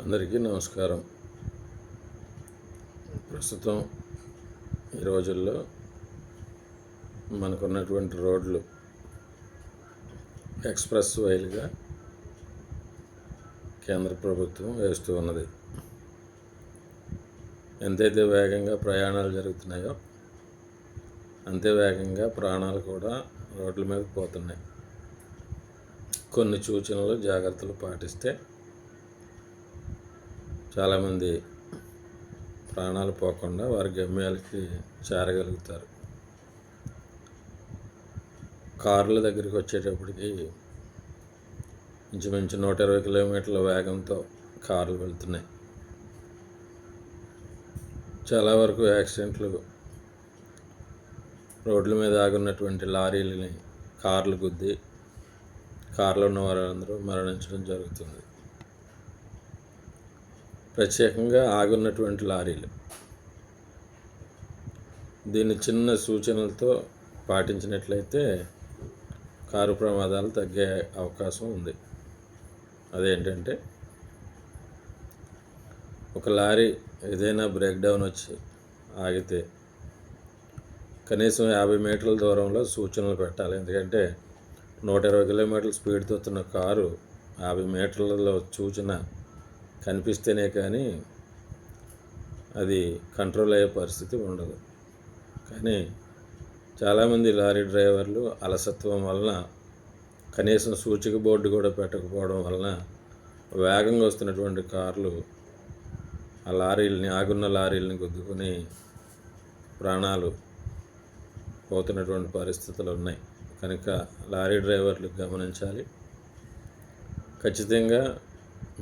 అందరికీ నమస్కారం. ప్రస్తుతం ఈ రోజుల్లో మనకున్నటువంటి రోడ్లు ఎక్స్ప్రెస్ వేలుగా కేంద్ర ప్రభుత్వం వేస్తూ ఉన్నది. ఎంతైతే వేగంగా ప్రయాణాలు జరుగుతున్నాయో అంతే వేగంగా ప్రాణాలు కూడా రోడ్ల మీద పోతున్నాయి. కొన్ని సూచనలు జాగ్రత్తలు పాటిస్తే చాలామంది ప్రాణాలు పోకుండా వారి గమ్యాలకి చేరగలుగుతారు. కార్ల దగ్గరికి వచ్చేటప్పటికి ఇంచుమించు 120 కిలోమీటర్ల వేగంతో కార్లు వెళ్తున్నాయి. చాలా వరకు యాక్సిడెంట్లు రోడ్ల మీద ఆగున్నటువంటి లారీలని కార్లు గుద్ది కార్లో ఉన్న వారందరూ మరణించడం జరుగుతుంది. ప్రత్యేకంగా ఆగున్నటువంటి లారీలు దీన్ని చిన్న సూచనలతో పాటించినట్లయితే కారు ప్రమాదాలు తగ్గే అవకాశం ఉంది. అదేంటంటే, ఒక లారీ ఏదైనా బ్రేక్ డౌన్ వచ్చి ఆగితే కనీసం 50 మీటర్ల దూరంలో సూచనలు పెట్టాలి. ఎందుకంటే 120 కిలోమీటర్ల స్పీడ్తో వస్తున్న కారు 50 మీటర్లలో సూచన కనిపిస్తేనే కానీ అది కంట్రోల్ అయ్యే పరిస్థితి ఉండదు. కానీ చాలామంది లారీ డ్రైవర్లు అలసత్వం వలన కనీసం సూచిక బోర్డు కూడా పెట్టకపోవడం వలన వేగంగా వస్తున్నటువంటి కార్లు ఆగున్న లారీలని గుద్దుకొని ప్రాణాలు పోతున్నటువంటి పరిస్థితులు ఉన్నాయి. కనుక లారీ డ్రైవర్లు గమనించాలి. ఖచ్చితంగా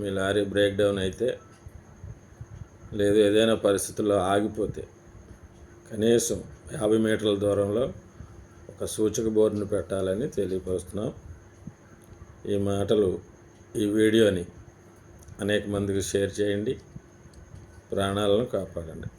మీ లారీ బ్రేక్ డౌన్ అయితే లేదు ఏదైనా పరిస్థితుల్లో ఆగిపోతే కనీసం 50 మీటర్ల దూరంలో ఒక సూచక బోర్డును పెట్టాలని తెలియపరుస్తున్నాం. ఈ వీడియోని అనేక మందికి షేర్ చేయండి. ప్రాణాలను కాపాడండి.